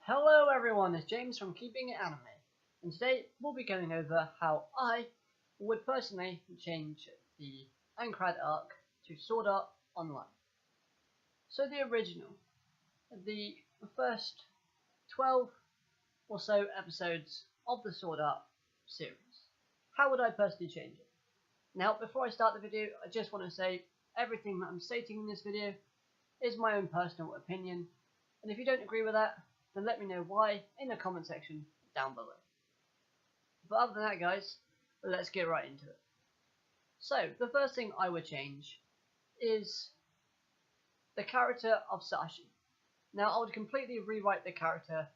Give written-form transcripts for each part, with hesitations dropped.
Hello everyone, it's James from Keeping It Anime, and today we'll be going over how I would personally change the Aincrad Arc to Sword Art Online. So the original, the first 12 or so episodes of the Sword Art series. How would I personally change it? Now, before I start the video, I just want to say everything that I'm stating in this video is my own personal opinion, and if you don't agree with that, then let me know why in the comment section down below. But other than that, guys, let's get right into it. So, the first thing I would change is the character of Sashi. Now, I would completely rewrite the character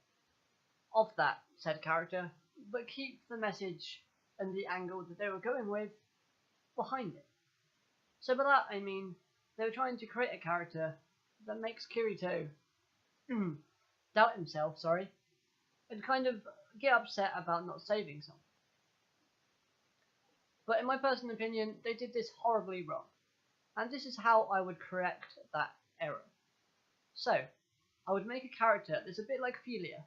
of that said character, but keep the message and the angle that they were going with behind it. So by that I mean, they were trying to create a character that makes Kirito doubt himself, and kind of get upset about not saving something. But in my personal opinion, they did this horribly wrong, and this is how I would correct that error. So, I would make a character that's a bit like Philia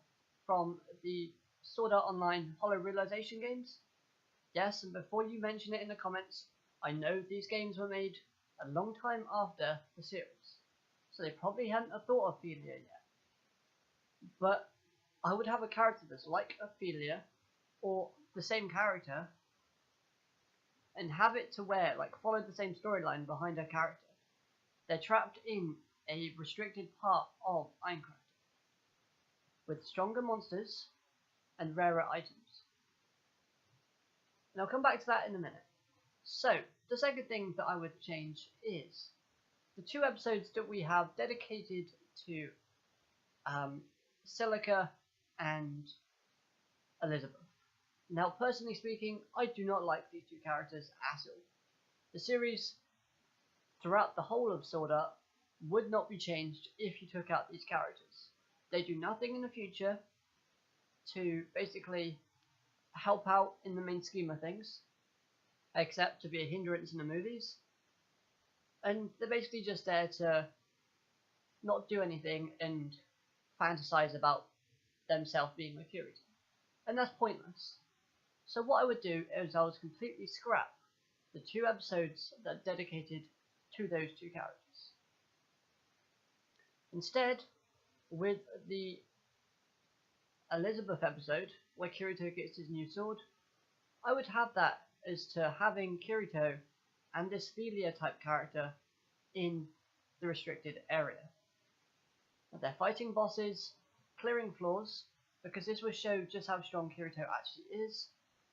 from the Sword Art Online Hollow Realization games. Yes, and before you mention it in the comments, I know these games were made a long time after the series, so they probably hadn't thought of Philia yet. But I would have a character that's like Ophelia, or the same character, and have it to where, follow the same storyline behind her character. They're trapped in a restricted part of Aincrad, with stronger monsters and rarer items. And I'll come back to that in a minute. So, the second thing that I would change is the 2 episodes that we have dedicated to Celica and Elizabeth. Now, personally speaking, I do not like these 2 characters at all. The series, throughout the whole of Sword Art, would not be changed if you took out these characters. They do nothing in the future to basically help out in the main scheme of things, except to be a hindrance in the movies. And they're basically just there to not do anything and fantasize about themselves being with Kirito. And that's pointless. So what I would do is I would completely scrap the 2 episodes that are dedicated to those 2 characters. Instead, with the Elizabeth episode, where Kirito gets his new sword, I would have that as to having Kirito and this Philia type character in the restricted area. They're fighting bosses, clearing floors, because this will show just how strong Kirito actually is,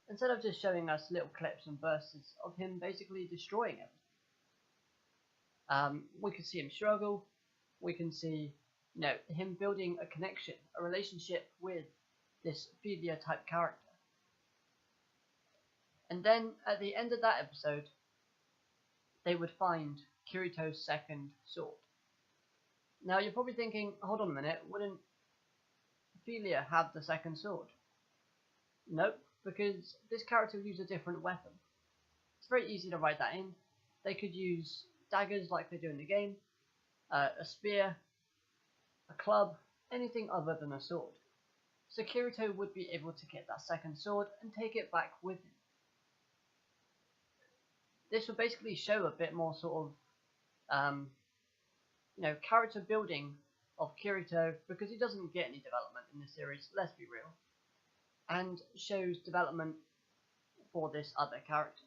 instead of just showing us little clips and bursts of him basically destroying everything. We can see him struggle, we can see him building a connection, a relationship with this Philia type character. And then at the end of that episode, they would find Kirito's second sword. Now you're probably thinking, hold on a minute, wouldn't Philia have the second sword? Nope, because this character would use a different weapon. It's very easy to write that in. They could use daggers like they do in the game, a spear, a club, anything other than a sword. So Kirito would be able to get that second sword and take it back with him. This would basically show a bit more sort of character building of Kirito, because he doesn't get any development in this series, let's be real, and shows development for this other character.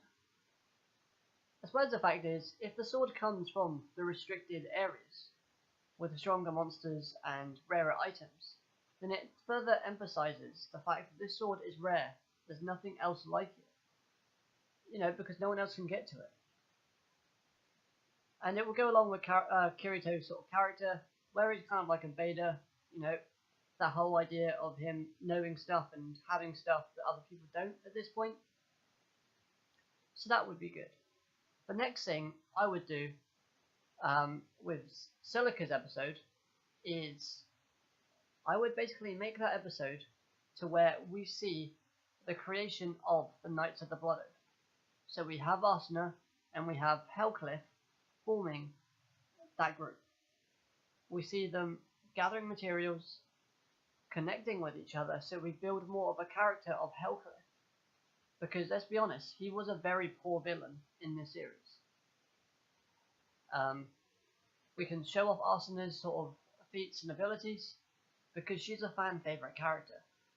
As well as the fact is, if the sword comes from the restricted areas, with stronger monsters and rarer items, then it further emphasizes the fact that this sword is rare, there's nothing else like it. Because no one else can get to it. And it will go along with Kirito's sort of character, where he's kind of like a Vader, that whole idea of him knowing stuff and having stuff that other people don't at this point. So that would be good. The next thing I would do with Celica's episode is I would basically make that episode to where we see the creation of the Knights of the Blood Oath. So we have Arsena and we have Hellcliff forming that group. We see them gathering materials, connecting with each other, so we build more of a character of Hellcliff. Because let's be honest, he was a very poor villain in this series. We can show off Arsena's sort of feats and abilities, because she's a fan favourite character,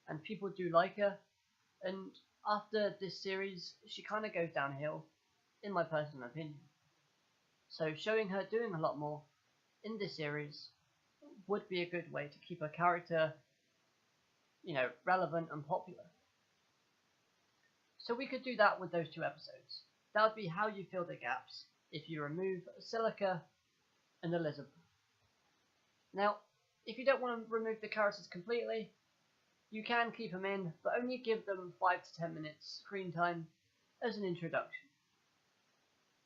and people do like her, and after this series, she kind of goes downhill, in my personal opinion. So showing her doing a lot more in this series would be a good way to keep her character, relevant and popular. So we could do that with those 2 episodes. That would be how you fill the gaps if you remove Celica and Elizabeth. Now, if you don't want to remove the characters completely, you can keep them in, but only give them 5 to 10 minutes screen time as an introduction.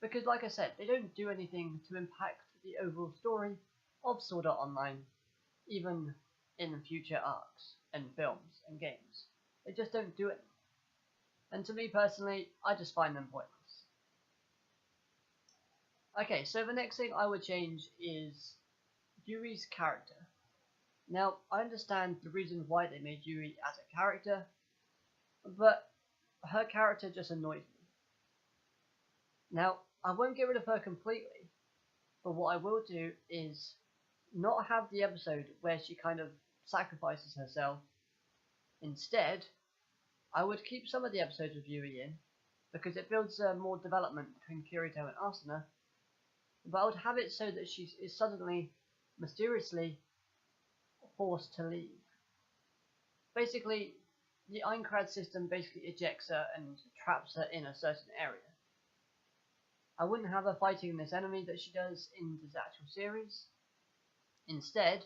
Because like I said, they don't do anything to impact the overall story of Sword Art Online, even in the future arcs and films and games. They just don't do it. And to me personally, I just find them pointless. Okay, so the next thing I would change is Yuri's character. Now, I understand the reason why they made Yuri as a character, but her character just annoys me. Now, I won't get rid of her completely, but what I will do is not have the episode where she kind of sacrifices herself. Instead, I would keep some of the episodes of Yuri in, because it builds more development between Kirito and Asuna, but I would have it so that she is suddenly, mysteriously, forced to leave. Basically, the Aincrad system basically ejects her and traps her in a certain area. I wouldn't have her fighting this enemy that she does in this actual series. Instead,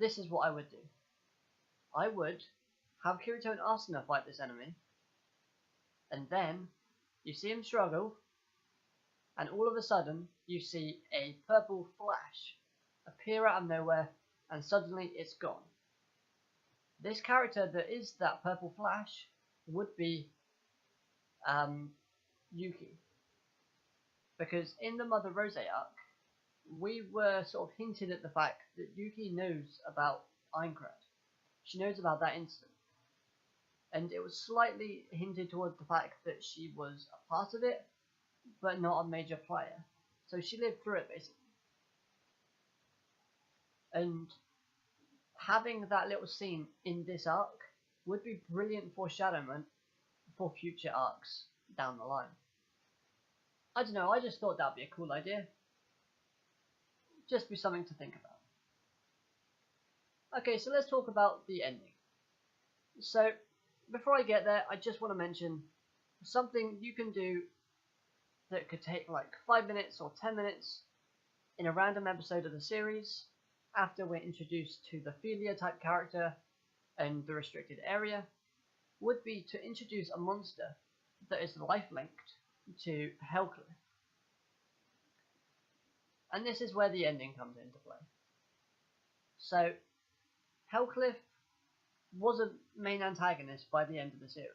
this is what I would do. I would have Kirito and Asuna fight this enemy, and then you see him struggle, and all of a sudden you see a purple flash appear out of nowhere, and suddenly it's gone. This character that is that purple flash would be Yuki. Because in the Mother Rose arc, we were sort of hinted at the fact that Yuki knows about Aincrad. She knows about that incident. And it was slightly hinted towards the fact that she was a part of it, but not a major player. So she lived through it, basically. And having that little scene in this arc would be brilliant foreshadowment for future arcs down the line. I don't know, I just thought that would be a cool idea. Just be something to think about. Okay, so let's talk about the ending. So, before I get there, I just want to mention something you can do that could take like 5 minutes or 10 minutes in a random episode of the series after we're introduced to the Philia type character and the restricted area, would be to introduce a monster that is life-linked to Hellcliff. And this is where the ending comes into play. So, Hellcliff was a main antagonist by the end of the series.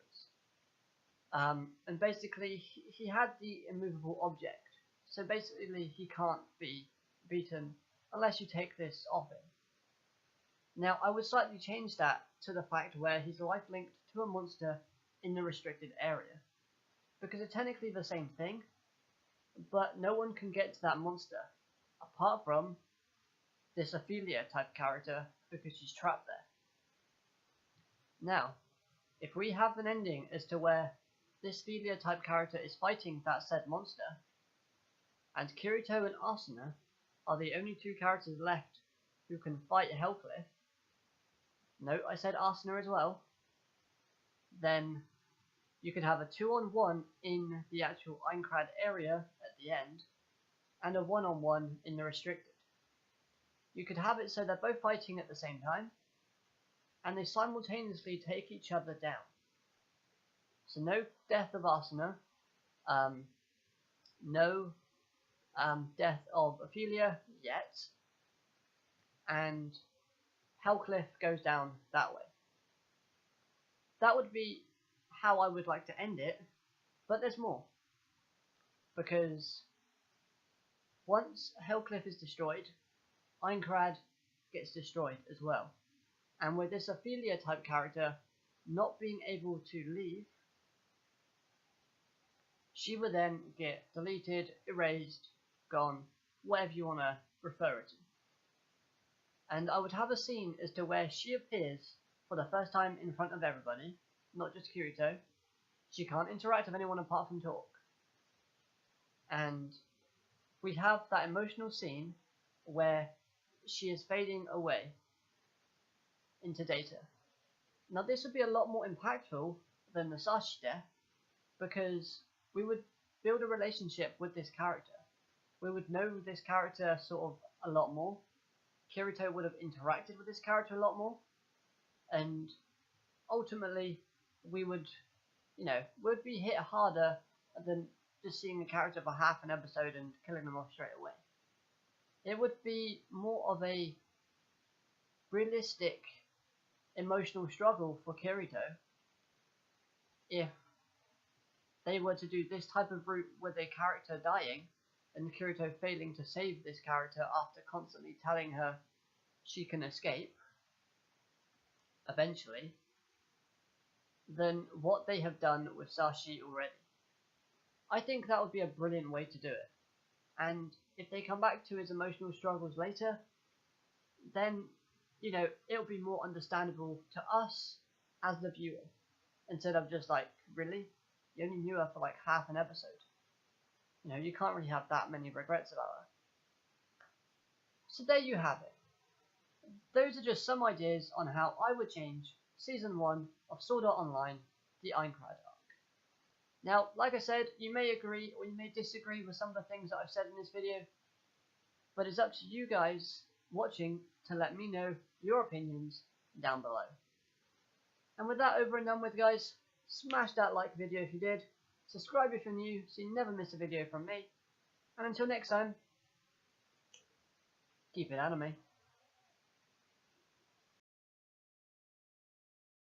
And basically, he had the immovable object. So basically, he can't be beaten unless you take this off him. Now, I would slightly change that to the fact where he's life-linked to a monster in the restricted area. Because it's technically the same thing, but no one can get to that monster apart from this Ophelia type character because she's trapped there. Now, if we have an ending as to where this Ophelia type character is fighting that said monster, and Kirito and Asuna are the only 2 characters left who can fight Hellcliff, note I said Asuna as well, then you could have a 2-on-1 in the actual Aincrad area at the end, and a 1-on-1 in the restricted. You could have it so they're both fighting at the same time, and they simultaneously take each other down. So no death of Asuna, no death of Ophelia yet, and Hellcliff goes down that way. That would be how I would like to end it, but there's more. Because once Hellcliff is destroyed, Aincrad gets destroyed as well. And with this Ophelia type character not being able to leave, she would then get deleted, erased, gone, whatever you want to refer it to. And I would have a scene as to where she appears for the first time in front of everybody, not just Kirito. She can't interact with anyone apart from talk. And we have that emotional scene where she is fading away into data. Now this would be a lot more impactful than the Sashi death, because we would build a relationship with this character. We would know this character sort of a lot more. Kirito would have interacted with this character a lot more, and ultimately we would, would be hit harder than just seeing a character for half an episode and killing them off straight away. It would be more of a realistic emotional struggle for Kirito if they were to do this type of route with a character dying and Kirito failing to save this character after constantly telling her she can escape eventually, than what they have done with Sashi already. I think that would be a brilliant way to do it. And if they come back to his emotional struggles later, then, it'll be more understandable to us as the viewer, instead of just like, really? You only knew her for like half an episode. You can't really have that many regrets about her. So there you have it. Those are just some ideas on how I would change Season 1 of Sword Art Online, the Aincrad Arc. Now, like I said, you may agree or you may disagree with some of the things that I've said in this video, but it's up to you guys watching to let me know your opinions down below. And with that over and done with, guys, smash that like video if you did, subscribe if you're new so you never miss a video from me, and until next time, keep it anime.